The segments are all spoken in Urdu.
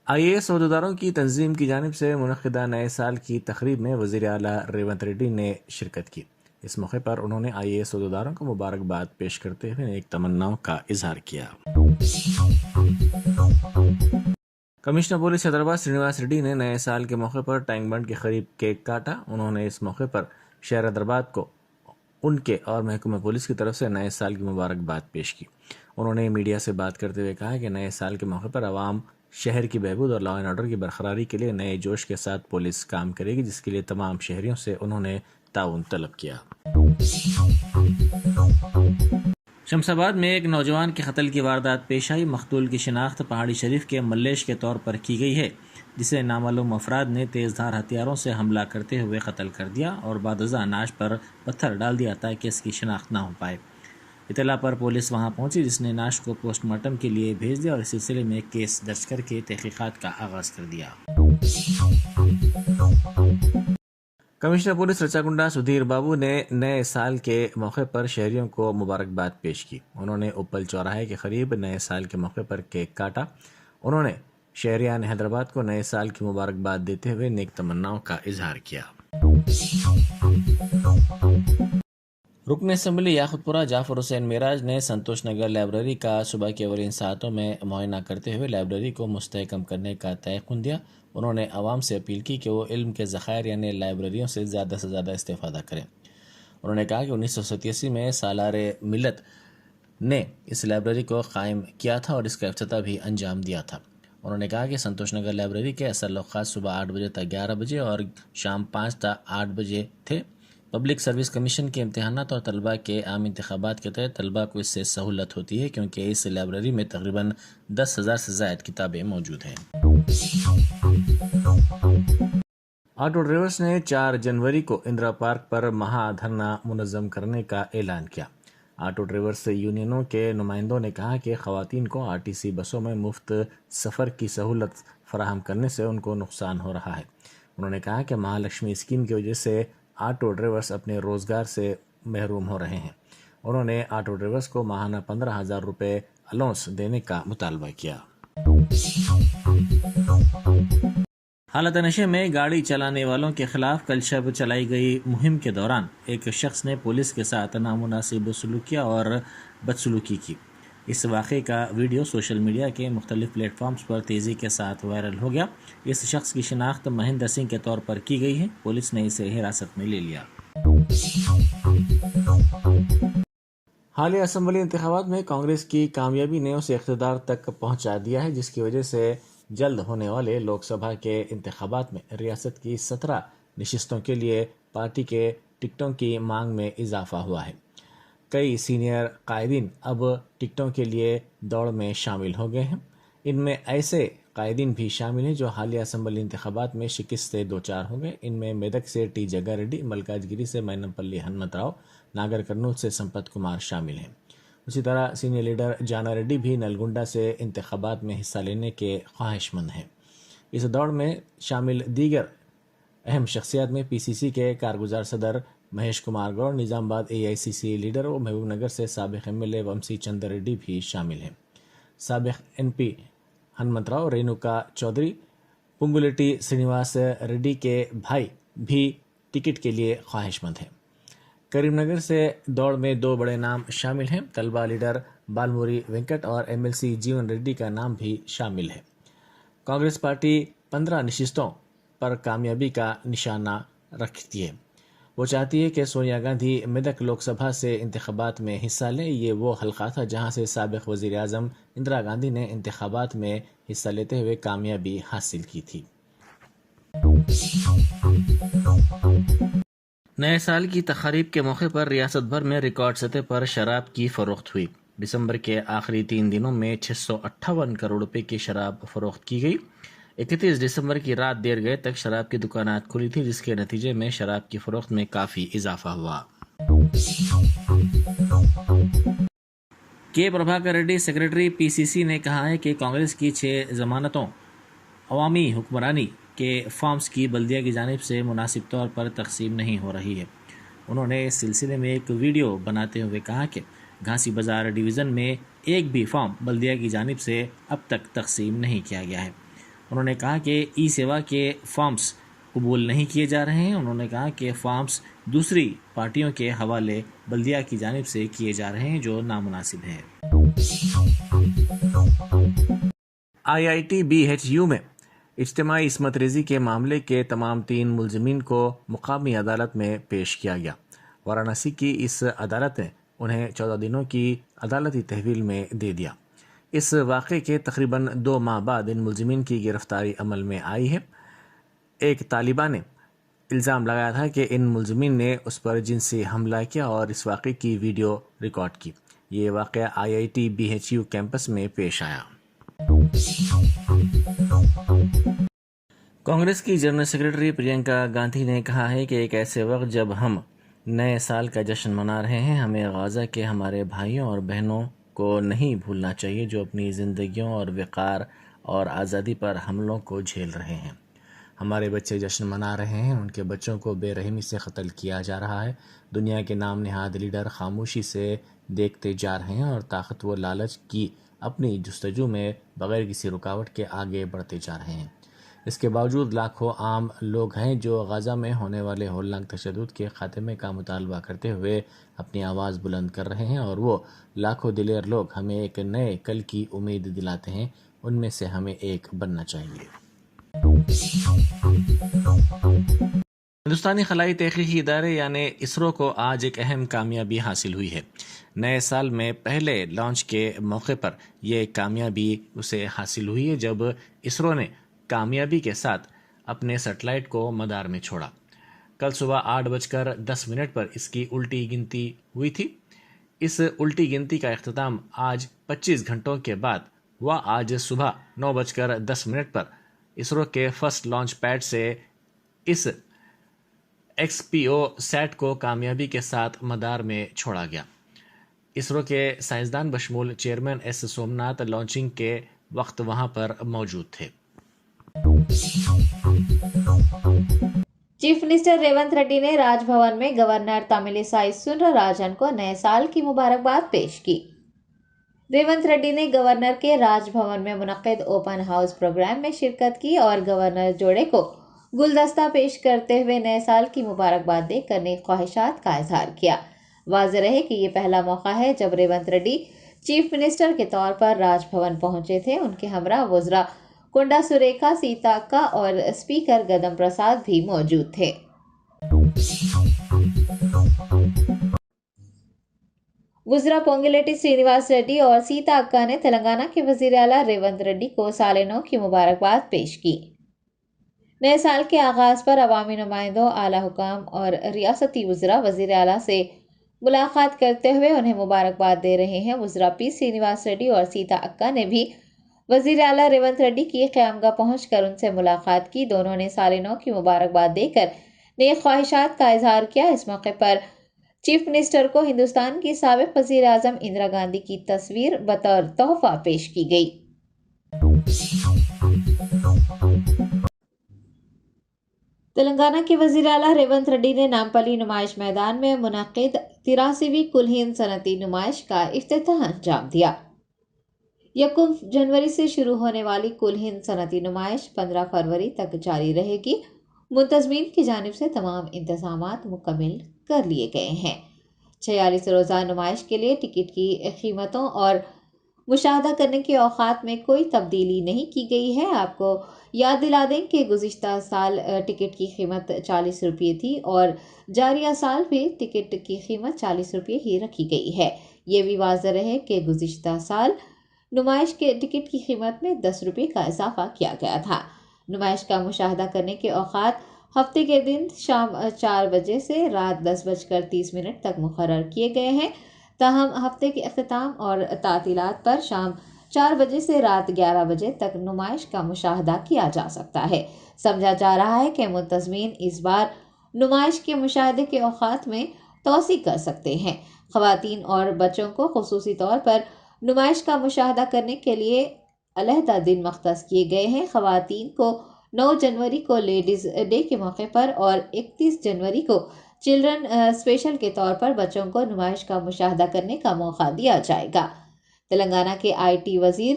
IAS عہدیداروں کی تنظیم کی جانب سے منعقدہ نئے سال کی تقریب میں وزیر اعلیٰ ریونت ریڈی نے شرکت کی۔ اس موقع پر انہوں نے IAS عہدیداروں کو مبارکباد پیش کرتے ہوئے نیک تمناؤں کا اظہار کیا۔ Commissioner police Hyderabad Srinivas ready نے نئے سال کے موقع پر ٹینک بنڈ کے قریب کیک کاٹا۔ انہوں نے اس موقع پر شہر حیدرآباد کو ان کے اور محکمہ پولیس کی طرف سے نئے سال کی مبارکباد پیش کی۔ انہوں نے میڈیا سے بات کرتے ہوئے کہا کہ نئے سال کے موقع پر عوام شہر کی بہبود اور لا اینڈ آرڈر کی برقراری کے لیے نئے جوش کے ساتھ پولیس کام کرے گی، جس کے لیے تمام شہریوں سے انہوں نے تعاون طلب کیا۔ شمس آباد میں ایک نوجوان کے قتل کی واردات پیش آئی۔ مقتول کی شناخت پہاڑی شریف کے ملیش کے طور پر کی گئی ہے، جسے نامعلوم افراد نے تیز دھار ہتھیاروں سے حملہ کرتے ہوئے قتل کر دیا اور بعد ازاں نعش پر پتھر ڈال دیا تاکہ اس کی شناخت نہ ہو پائے۔ اطلاع پر پولیس وہاں پہنچی، جس نے نعش کو پوسٹ مارٹم کے لیے بھیج دیا اور اس سلسلے میں ایک کیس درج کر کے تحقیقات کا آغاز کر دیا۔ کمشنر پولیس رچاکنڈا سدھیر بابو نے نئے سال کے موقع پر شہریوں کو مبارکباد پیش کی۔ انہوں نے اپل چوراہے کے قریب نئے سال کے موقع پر کیک کاٹا۔ انہوں نے شہریان حیدرآباد کو نئے سال کی مبارکباد دیتے ہوئے نیک تمناؤں کا اظہار کیا۔ رکن اسمبلی یاقوت پورہ جعفر حسین معراج نے سنتوش نگر لائبریری کا صبح کے اولین ساعتوں میں معائنہ کرتے ہوئے لائبریری کو مستحکم کرنے کا تیقن دیا۔ انہوں نے عوام سے اپیل کی کہ وہ علم کے ذخائر یعنی لائبریریوں سے زیادہ استفادہ کریں۔ انہوں نے کہا کہ 1987 میں سالار ملت نے اس لائبریری کو قائم کیا تھا اور اس کا افتتاح بھی انجام دیا تھا۔ انہوں نے کہا کہ سنتوش نگر لائبریری کے اصل اوقات صبح 8 بجے تا 11 بجے اور شام 5 تا 8 بجے تھے۔ پبلک سروس کمیشن کے امتحانات اور طلباء کے عام انتخابات کے تحت طلباء کو اس سے سہولت ہوتی ہے، کیونکہ اس لائبریری میں تقریباً 10,000 سے زائد کتابیں موجود ہیں۔ آٹو ڈرائیورز نے 4 جنوری کو اندرا پارک پر مہا دھرنا منظم کرنے کا اعلان کیا۔ آٹو ڈرائیورز یونینوں کے نمائندوں نے کہا کہ خواتین کو RTC بسوں میں مفت سفر کی سہولت فراہم کرنے سے ان کو نقصان ہو رہا ہے۔ انہوں نے کہا کہ مہالکشمی اسکیم کی وجہ سے آٹو ڈرائیورز اپنے روزگار سے محروم ہو رہے ہیں۔ انہوں نے آٹو ڈرائیورز کو ماہانہ 15,000 روپے الاؤنس دینے کا مطالبہ کیا۔ حالت نشے میں گاڑی چلانے والوں کے خلاف کل شب چلائی گئی مہم کے دوران ایک شخص نے پولیس کے ساتھ نامناسب سلوکیہ اور بدسلوکی کی۔ اس واقعے کا ویڈیو سوشل میڈیا کے مختلف پلیٹ فارمز پر تیزی کے ساتھ وائرل ہو گیا۔ اس شخص کی شناخت مہندر سنگھ کے طور پر کی گئی ہے۔ پولیس نے اسے حراست میں لے لیا۔ حالیہ اسمبلی انتخابات میں کانگریس کی کامیابی نے اسے اقتدار تک پہنچا دیا ہے، جس کی وجہ سے جلد ہونے والے لوک سبھا کے انتخابات میں ریاست کی 17 نشستوں کے لیے پارٹی کے ٹکٹوں کی مانگ میں اضافہ ہوا ہے۔ کئی سینئر قائدین اب ٹکٹوں کے لیے دوڑ میں شامل ہو گئے ہیں۔ ان میں ایسے قائدین بھی شامل ہیں جو حالیہ اسمبلی انتخابات میں شکست سے دوچار ہو گئے۔ ان میں میدک سے ٹی جگا ریڈی، ملکاج گیری سے مینمپلی ہنمت راؤ، ناگر کرنول سے سمپت کمار شامل ہیں۔ اسی طرح سینئر لیڈر جانا ریڈی بھی نلگنڈا سے انتخابات میں حصہ لینے کے خواہش مند ہیں۔ اس دوڑ میں شامل دیگر اہم شخصیات میں PCC کے کارگزار صدر مہیش کمار گوڑ، نظام آباد AICC لیڈر و محبوب نگر سے سابق MLA ومسی چندر ریڈی بھی شامل ہیں۔ سابق MP ہنمت راؤ، رینوکا چودھری، پنگولیٹی سرینواس ریڈی کے بھائی بھی ٹکٹ کے لیے خواہش مند ہیں۔ کریم نگر سے دوڑ میں 2 بڑے نام شامل ہیں۔ طلبہ لیڈر بالموری وینکٹ اور MLC جیون ریڈی کا نام بھی شامل ہے۔ کانگریس پارٹی 15 نشستوں پر کامیابی کا نشانہ رکھتی ہے۔ وہ چاہتی ہے کہ سونیا گاندھی میدک لوک سبھا سے انتخابات میں حصہ لیں۔ یہ وہ حلقہ تھا جہاں سے سابق وزیر اعظم اندرا گاندھی نے انتخابات میں حصہ لیتے ہوئے کامیابی حاصل کی تھی۔ نئے سال کی تقریب کے موقع پر ریاست بھر میں ریکارڈ سطح پر شراب کی فروخت ہوئی۔ دسمبر کے آخری 3 دنوں میں 658 کروڑ روپے کی شراب فروخت کی گئی۔ 31 دسمبر کی رات دیر گئے تک شراب کی دکانات کھلی تھی، جس کے نتیجے میں شراب کی فروخت میں کافی اضافہ ہوا۔ کے پربھاکر ریڈی، سیکریٹری PCC نے کہا ہے کہ کانگریس کی 6 ضمانتوں عوامی حکمرانی کے فارمز کی بلدیہ کی جانب سے مناسب طور پر تقسیم نہیں ہو رہی ہے۔ انہوں نے اس سلسلے میں ایک ویڈیو بناتے ہوئے کہا کہ گھانسی بازار ڈویژن میں ایک بھی فارم بلدیہ کی جانب سے اب تک تقسیم نہیں کیا گیا ہے۔ انہوں نے کہا کہ ای سیوا کے فارمز قبول نہیں کیے جا رہے ہیں. انہوں نے کہا کہ فارمز دوسری پارٹیوں کے حوالے بلدیہ کی جانب سے کیے جا رہے ہیں جو نامناسب ہے. IIT-BHU میں اجتماعی عصمت ریزی کے معاملے کے تمام 3 ملزمین کو مقامی عدالت میں پیش کیا گیا. وارانسی کی اس عدالت نے انہیں 14 دنوں کی عدالتی تحویل میں دے دیا. اس واقعے کے تقریباً 2 ماہ بعد ان ملزمین کی گرفتاری عمل میں آئی ہے. ایک طالبہ نے الزام لگایا تھا کہ ان ملزمین نے اس پر جنسی حملہ کیا اور اس واقعے کی ویڈیو ریکارڈ کی. یہ واقعہ IIT-BHU کیمپس میں پیش آیا. کانگریس کی جنرل سیکرٹری پرینکا گاندھی نے کہا ہے کہ ایک ایسے وقت جب ہم نئے سال کا جشن منا رہے ہیں، ہمیں غزہ کے ہمارے بھائیوں اور بہنوں کو نہیں بھولنا چاہیے جو اپنی زندگیوں اور وقار اور آزادی پر حملوں کو جھیل رہے ہیں. ہمارے بچے جشن منا رہے ہیں، ان کے بچوں کو بے رحمی سے قتل کیا جا رہا ہے. دنیا کے نام نہاد لیڈر خاموشی سے دیکھتے جا رہے ہیں اور طاقت و لالچ کی اپنی جستجو میں بغیر کسی رکاوٹ کے آگے بڑھتے جا رہے ہیں. اس کے باوجود لاکھوں عام لوگ ہیں جو غزہ میں ہونے والے ہولناک تشدد کے خاتمے کا مطالبہ کرتے ہوئے اپنی آواز بلند کر رہے ہیں، اور وہ لاکھوں دلیر لوگ ہمیں ایک نئے کل کی امید دلاتے ہیں. ان میں سے ہمیں ایک بننا چاہیے. ہندوستانی خلائی تحقیقی ادارے یعنی اسرو کو آج ایک اہم کامیابی حاصل ہوئی ہے. نئے سال میں پہلے لانچ کے موقع پر یہ کامیابی اسے حاصل ہوئی ہے جب اسرو نے کامیابی کے ساتھ اپنے سیٹلائٹ کو مدار میں چھوڑا. کل صبح 8:10 پر اس کی الٹی گنتی ہوئی تھی. اس الٹی گنتی کا اختتام آج 25 گھنٹوں کے بعد ہوا. آج صبح 9:10 پر اسرو کے فرسٹ لانچ پیڈ سے اس XPO سیٹ کو کامیابی کے ساتھ مدار میں چھوڑا گیا. اسرو کے سائنسدان بشمول چیئرمین ایس سومناتھ لانچنگ کے وقت وہاں پر موجود تھے. چیف منسٹر ریونت ریڈی نے راج بھون میں گورنر تامل سائی سندر راجن کو نئے سال کی مبارکباد پیش کی. ریونت ریڈی نے گورنر کے راج بھون میں منعقد اوپن ہاؤس پروگرام میں شرکت کی اور گورنر جوڑے کو گلدستہ پیش کرتے ہوئے نئے سال کی مبارکباد دے کر نیک خواہشات کا اظہار کیا. واضح رہے کہ یہ پہلا موقع ہے جب ریونت ریڈی چیف منسٹر کے طور پر راج بھون پہنچے تھے. ان کے ہمراہ وزراء کنڈا سریکھا سیتاکا اور اسپیکر گدم پرساد بھی موجود تھے. وزراء پونگلیٹی سرینیواس ریڈی اور سیتا اکا نے تلنگانہ کے وزیر اعلیٰ ریونت ریڈی کو سال نو کی مبارکباد پیش کی. نئے سال کے آغاز پر عوامی نمائندوں، اعلیٰ حکام اور ریاستی وزراء وزیر اعلیٰ سے ملاقات کرتے ہوئے انہیں مبارکباد دے رہے ہیں. وزراء پی سرینیواس ریڈی اور سیتا اکا نے بھی وزیر اعلیٰ ریونت ریڈی کی قیامگاہ پہنچ کر ان سے ملاقات کی. دونوں نے سال نو کی مبارکباد دے کر نیک خواہشات کا اظہار کیا. اس موقع پر چیف منسٹر کو ہندوستان کی سابق وزیر اعظم اندرا گاندھی کی تصویر بطور تحفہ پیش کی گئی. تلنگانہ کے وزیر اعلیٰ ریونت ریڈی نے نامپلی نمائش میدان میں منعقد 83ویں کل ہند صنعتی نمائش کا افتتاح انجام دیا. 1 جنوری سے شروع ہونے والی کل ہند صنعتی نمائش 15 فروری تک جاری رہے گی. منتظمین کی جانب سے تمام انتظامات مکمل کر لیے گئے ہیں. 46 روزہ نمائش کے لیے ٹکٹ کی قیمتوں اور مشاہدہ کرنے کے اوقات میں کوئی تبدیلی نہیں کی گئی ہے. آپ کو یاد دلا دیں کہ گزشتہ سال ٹکٹ کی قیمت 40 روپے تھی اور جاریہ سال بھی ٹکٹ کی قیمت 40 روپے ہی رکھی گئی ہے. یہ بھی واضح رہے کہ گزشتہ سال نمائش کے ٹکٹ کی قیمت میں 10 روپے کا اضافہ کیا گیا تھا. نمائش کا مشاہدہ کرنے کے اوقات ہفتے کے دن شام 4 بجے سے رات 10:30 تک مقرر کیے گئے ہیں. تاہم ہفتے کے اختتام اور تعطیلات پر شام 4 بجے سے رات 11 بجے تک نمائش کا مشاہدہ کیا جا سکتا ہے. سمجھا جا رہا ہے کہ منتظمین اس بار نمائش کے مشاہدے کے اوقات میں توسیع کر سکتے ہیں. خواتین اور بچوں کو خصوصی طور پر نمائش کا مشاہدہ کرنے کے لیے علیحدہ دن مختص کیے گئے ہیں. خواتین کو 9 جنوری کو لیڈیز ڈے کے موقع پر اور 31 جنوری کو چلڈرن اسپیشل کے طور پر بچوں کو نمائش کا مشاہدہ کرنے کا موقع دیا جائے گا. تلنگانہ کے IT وزیر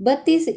32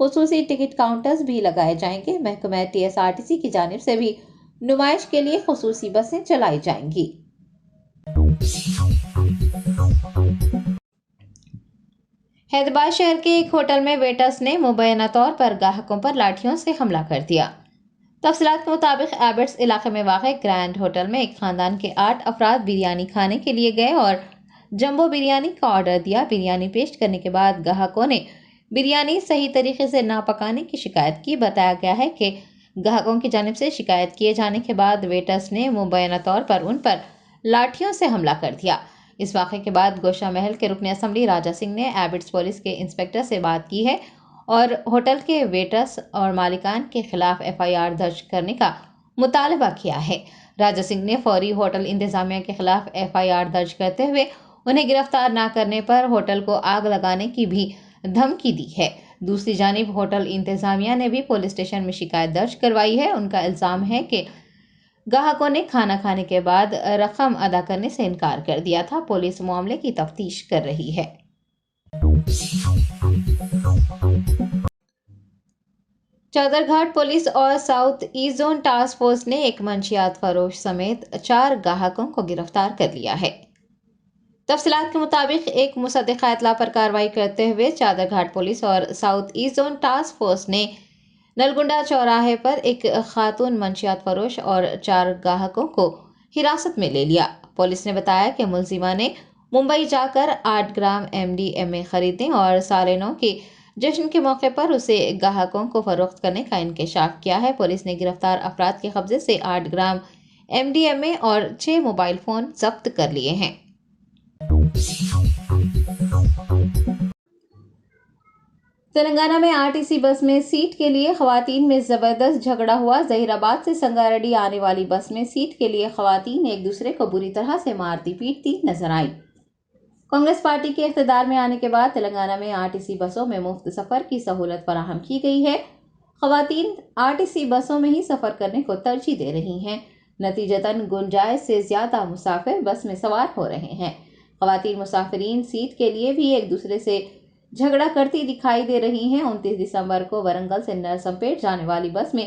خصوصی ٹکٹ کاؤنٹرز بھی لگائے جائیں گے۔ محکمہ TSRTC کی جانب سے بھی نمائش کے لیے خصوصی بسیں چلائی جائیں گی۔ حیدرآباد شہر کے ایک ہوٹل میں ویٹرز نے مبینہ طور پر گاہکوں پر لاٹھیوں سے حملہ کر دیا۔ تفصیلات کے مطابق ایبٹس علاقے میں واقع گرینڈ ہوٹل میں ایک خاندان کے 8 افراد بریانی کھانے کے لیے گئے اور جمبو بریانی کا آرڈر دیا۔ بریانی پیش کرنے کے بعد گاہکوں نے بریانی صحیح طریقے سے نہ پکانے کی شکایت کی۔ بتایا گیا ہے کہ گاہکوں کی جانب سے شکایت کیے جانے کے بعد ویٹرز نے مبینہ طور پر ان پر لاٹھیوں سے حملہ کر دیا۔ اس واقعے کے بعد گوشہ محل کے رکن اسمبلی راجہ سنگھ نے ایبٹس پولیس کے انسپکٹر سے بات کی ہے اور ہوٹل کے ویٹرز اور مالکان کے خلاف FIR درج کرنے کا مطالبہ کیا ہے۔ راجہ سنگھ نے فوری ہوٹل انتظامیہ کے خلاف FIR درج کرتے ہوئے انہیں گرفتار نہ کرنے پر ہوٹل کو آگ لگانے کی بھی دھمکی دی ہے۔ دوسری جانب ہوٹل انتظامیہ نے بھی پولیس اسٹیشن میں شکایت درج کروائی ہے۔ ان کا الزام ہے کہ گاہکوں نے کھانا کھانے کے بعد رقم ادا کرنے سے انکار کر دیا تھا۔ پولیس معاملے کی تفتیش کر رہی ہے۔ چادر گھاٹ پولیس اور south east zone task force نے ایک منشیات فروش سمیت 4 گاہکوں کو گرفتار کر لیا ہے۔ تفصیلات کے مطابق ایک مصدقہ اطلاع پر کارروائی کرتے ہوئے چادر گھاٹ پولیس اور south east zone task force نے نلگنڈا چوراہے پر ایک خاتون منشیات فروش اور 4 گاہکوں کو حراست میں لے لیا۔ پولیس نے بتایا کہ ملزمہ نے ممبئی جا کر 8 گرام MDMA خریدنے اور سال نو کے جشن کے موقع پر اسے گاہکوں کو فروخت کرنے کا انکشاف کیا ہے۔ پولیس نے گرفتار افراد کے قبضے سے 8 گرام MDMA اور 6 موبائل فون ضبط کر لیے ہیں۔ تلنگانہ میں RTC بس میں سیٹ کے لیے خواتین میں زبردست جھگڑا ہوا۔ ظہیر آباد سے سنگاریڈی آنے والی بس میں سیٹ کے لیے خواتین ایک دوسرے کو بری طرح سے مارتی پیٹتی نظر آئی۔ کانگریس پارٹی کے اقتدار میں آنے کے بعد تلنگانہ میں RTC بسوں میں مفت سفر کی سہولت فراہم کی گئی ہے۔ خواتین RTC بسوں میں ہی سفر کرنے کو ترجیح دے رہی ہیں۔ نتیجتاً گنجائش سے زیادہ مسافر بس میں سوار ہو رہے ہیں۔ خواتین مسافرین سیٹ کے لیے بھی ایک دوسرے سے جھگڑا کرتی دکھائی دے رہی ہیں۔ 29 دسمبر کو ورنگل سے نرسمپیٹ جانے والی بس میں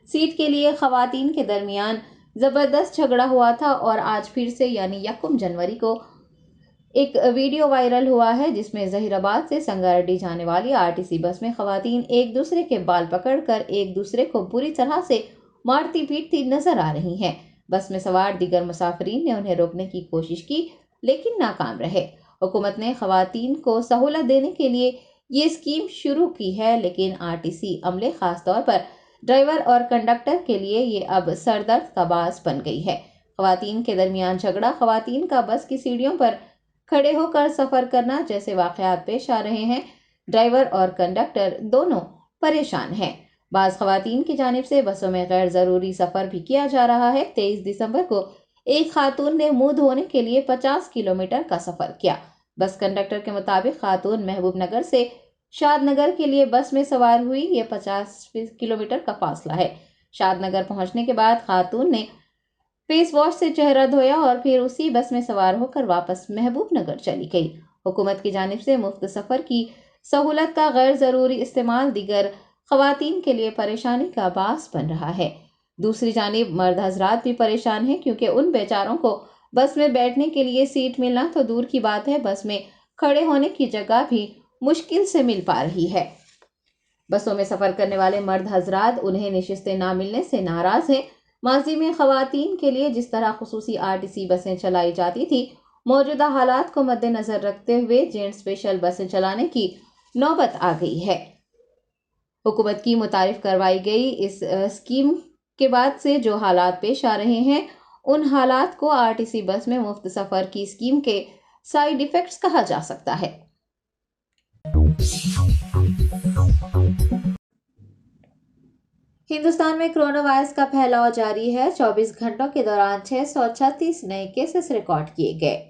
سیٹ کے لیے خواتین کے درمیان زبردست جھگڑا ہوا تھا اور آج پھر سے یعنی 1 جنوری کو ایک ویڈیو وائرل ہوا ہے جس میں ظہیر آباد سے سنگاریڈی جانے والی RTC بس میں خواتین ایک دوسرے کے بال پکڑ کر ایک دوسرے کو بری طرح سے مارتی پیٹتی نظر آ رہی ہیں۔ بس میں سوار دیگر مسافرین نے انہیں روکنے کی کوشش کی لیکن ناکام رہے۔ حکومت نے خواتین کو سہولت دینے کے لیے یہ اسکیم شروع کی ہے لیکن RTC عملے خاص طور پر ڈرائیور اور کنڈکٹر کے لیے یہ اب سردرد کا باعث بن گئی ہے۔ خواتین کے درمیان جھگڑا، خواتین کا بس کی سیڑھیوں پر کھڑے ہو کر سفر کرنا جیسے واقعات پیش آ رہے ہیں۔ ڈرائیور اور کنڈکٹر دونوں پریشان ہیں۔ بعض خواتین کی جانب سے بسوں میں غیر ضروری سفر بھی کیا جا رہا ہے۔ 23 دسمبر کو ایک خاتون نے منہ دھونے کے لیے 50 کلومیٹر کا سفر کیا۔ بس کنڈکٹر کے مطابق خاتون محبوب نگر سے شاد نگر کے لیے بس میں سوار ہوئی۔ یہ 50 کلومیٹر کا فاصلہ ہے۔ شاد نگر پہنچنے کے بعد خاتون نے فیس واش سے چہرہ دھویا اور پھر اسی بس میں سوار ہو کر واپس محبوب نگر چلی گئی۔ حکومت کی جانب سے مفت سفر کی سہولت کا غیر ضروری استعمال دیگر خواتین کے لیے پریشانی کا باعث بن رہا ہے۔ دوسری جانب مرد حضرات بھی پریشان ہیں کیونکہ ان بیچاروں کو بس میں بیٹھنے کے لیے سیٹ ملنا تو دور کی بات ہے، بس میں کھڑے ہونے کی جگہ بھی مشکل سے مل پا رہی ہے۔ بسوں میں سفر کرنے والے مرد حضرات انہیں نشستیں نہ ملنے سے ناراض ہیں۔ ماضی میں خواتین کے لیے جس طرح خصوصی RTC بسیں چلائی جاتی تھی، موجودہ حالات کو مد نظر رکھتے ہوئے جینٹ اسپیشل بسیں چلانے کی نوبت آ گئی ہے۔ حکومت کی متعارف کروائی گئی اس اسکیم کے بعد سے جو حالات پیش آ رہے ہیں ان حالات کو RTC بس میں مفت سفر کی اسکیم کے سائیڈ ایفیکٹس کہا جا سکتا ہے۔ ہندوستان میں کرونا وائرس کا پھیلاؤ جاری ہے۔ 24 گھنٹوں کے دوران 636 نئے کیسز ریکارڈ کیے گئے۔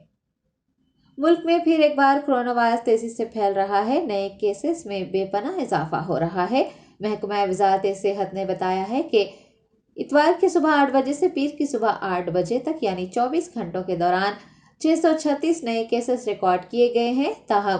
ملک میں پھر ایک بار کرونا وائرس تیزی سے پھیل رہا ہے۔ نئے کیسز میں بے پناہ اضافہ ہو رہا ہے۔ محکمہ وزارت صحت نے بتایا ہے کہ اتوار کی صبح 8 بجے سے پیر کی صبح 8 بجے تک یعنی 24 گھنٹوں کے دوران 636 نئے کیسز ریکارڈ کیے گئے ہیں۔ تاہم